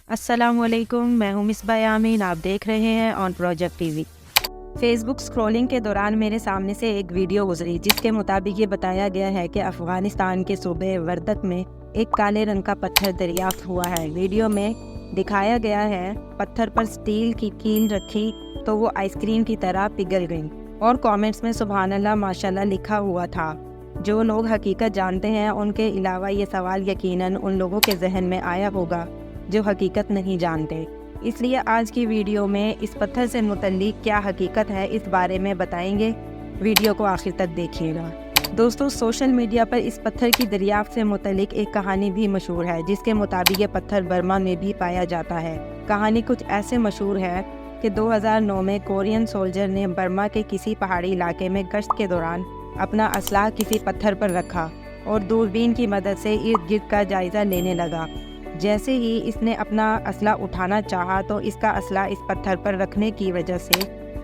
अस्सलाम वालेकुम, मैं हूँ मिसबा यामीन। आप देख रहे हैं on project TV. Facebook scrolling के दौरान मेरे सामने से एक वीडियो गुजरी जिसके मुताबिक ये बताया गया है कि अफ़गानिस्तान के सूबे वर्दक में एक काले रंग का पत्थर दरियाफ्त हुआ है। वीडियो में दिखाया गया है पत्थर पर स्टील की कील रखी तो वो आइसक्रीम की तरह पिघल गई और कमेंट्स में सुभान अल्लाह माशाल्लाह लिखा हुआ था। जो लोग हकीकत जानते हैं उनके अलावा ये सवाल यकीनन उन लोगों के जहन में आया होगा जो हकीकत नहीं जानते। इसलिए आज की वीडियो में इस पत्थर से मुतल्लिक क्या हकीकत है इस बारे में बताएंगे। वीडियो को आखिर तक देखिएगा। दोस्तों, सोशल मीडिया पर इस पत्थर की दरियाफ्त से मुतल्लिक एक कहानी भी मशहूर है जिसके मुताबिक ये पत्थर बर्मा में भी पाया जाता है। कहानी कुछ ऐसे मशहूर है कि 2009 में कोरियन सोल्जर ने बर्मा के किसी पहाड़ी इलाके में गश्त के दौरान अपना असलाह किसी पत्थर पर रखा और दूरबीन की मदद से इर्द गिर्द का जायज़ा लेने लगा। जैसे ही इसने अपना असला उठाना चाहा तो इसका असला इस पत्थर पर रखने की वजह से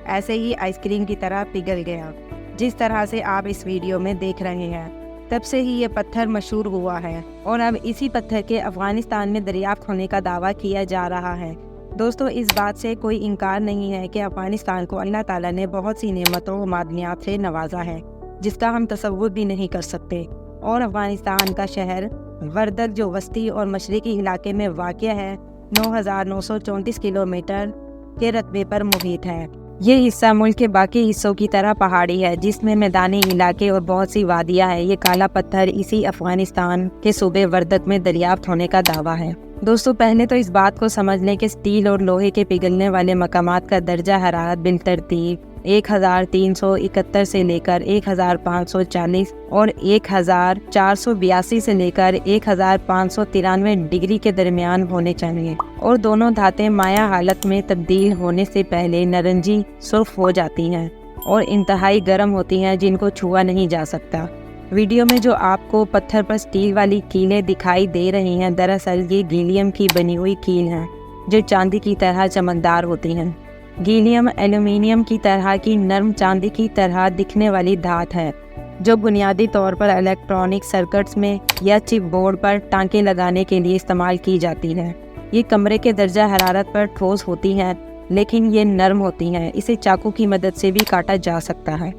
ऐसे ही आइसक्रीम की तरह पिघल गया, जिस तरह से आप इस वीडियो में देख रहे हैं। तब से ही ये पत्थर मशहूर हुआ है और अब इसी पत्थर के अफ़गानिस्तान में दरियाफ्त होने का दावा किया जा रहा है। दोस्तों, इस बात से कोई इनकार नहीं है कि अफ़गानिस्तान को अल्लाह ताला ने बहुत सी नेमतों और मादनियात से नवाजा है जिसका हम तसव्वुर भी नहीं कर सकते। और अफ़गानिस्तान का शहर वर्दक जो वस्ती और मशरक़ी इलाके में वाक़या है 9,934 किलोमीटर के रकबे पर मुहित है। ये हिस्सा मुल्क के बाकी हिस्सों की तरह पहाड़ी है जिसमें मैदानी इलाके और बहुत सी वादियाँ हैं। ये काला पत्थर इसी अफ़गानिस्तान के सूबे वर्दक में दरियाफ्त होने का दावा है। दोस्तों, पहले तो इस बात को समझ लें कि स्टील और लोहे के पिघलने वाले मकामात का दर्जा हरारत बिलतरतीब 1371 से लेकर 1540 और 1482 से लेकर 1593 डिग्री के दरमियान होने चाहिए और दोनों धातें माया हालत में तब्दील होने से पहले नारंगी सुर्ख हो जाती हैं और इंतहाई गर्म होती हैं जिनको छुआ नहीं जा सकता। वीडियो में जो आपको पत्थर पर स्टील वाली कीलें दिखाई दे रही हैं, दरअसल ये गीलियम की बनी हुई कील हैं जो चांदी की तरह चमकदार होती हैं। गीलियम एल्यूमिनियम की तरह की नरम चांदी की तरह दिखने वाली धात है जो बुनियादी तौर पर इलेक्ट्रॉनिक सर्किट्स में या चिप बोर्ड पर टांके लगाने के लिए इस्तेमाल की जाती है। ये कमरे के दर्जा हरारत पर ठोस होती हैं लेकिन ये नरम होती हैं। इसे चाकू की मदद से भी काटा जा सकता है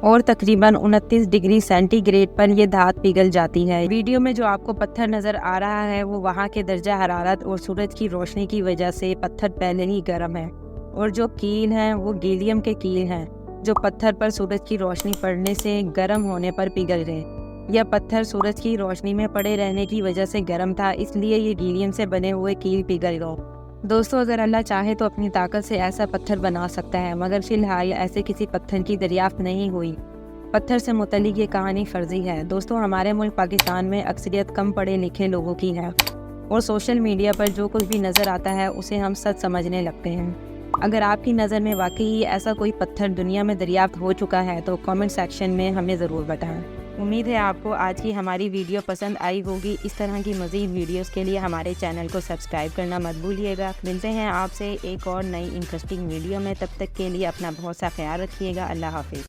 और तकरीबन 29 डिग्री सेंटीग्रेड पर यह धात पिघल जाती है। वीडियो में जो आपको पत्थर नज़र आ रहा है वो वहाँ के दर्जा हरारत और सूरज की रोशनी की वजह से पत्थर पहले ही गर्म है और जो कील हैं वो गीलियम के कील हैं जो पत्थर पर सूरज की रोशनी पड़ने से गर्म होने पर पिघल गए। यह पत्थर सूरज की रोशनी में पड़े रहने की वजह से गर्म था, इसलिए ये गीलियम से बने हुए कील पिघल गए। दोस्तों, अगर अल्लाह चाहे तो अपनी ताकत से ऐसा पत्थर बना सकता है, मगर फिलहाल ऐसे किसी पत्थर की दरियाफ्त नहीं हुई। पत्थर से मुतल्लिक ये कहानी फर्जी है। दोस्तों, हमारे मुल्क पाकिस्तान में अक्सरियत कम पढ़े लिखे लोगों की है और सोशल मीडिया पर जो कुछ भी नज़र आता है उसे हम सच समझने लगते हैं। अगर आपकी नज़र में वाकई ऐसा कोई पत्थर दुनिया में दरियाफ्त हो चुका है तो कमेंट सेक्शन में हमें ज़रूर बताएं। उम्मीद है आपको आज की हमारी वीडियो पसंद आई होगी। इस तरह की मज़ीद वीडियोस के लिए हमारे चैनल को सब्सक्राइब करना मत भूलिएगा। मिलते हैं आपसे एक और नई इंटरेस्टिंग वीडियो में। तब तक के लिए अपना बहुत सा ख्याल रखिएगा। अल्लाह हाफिज़।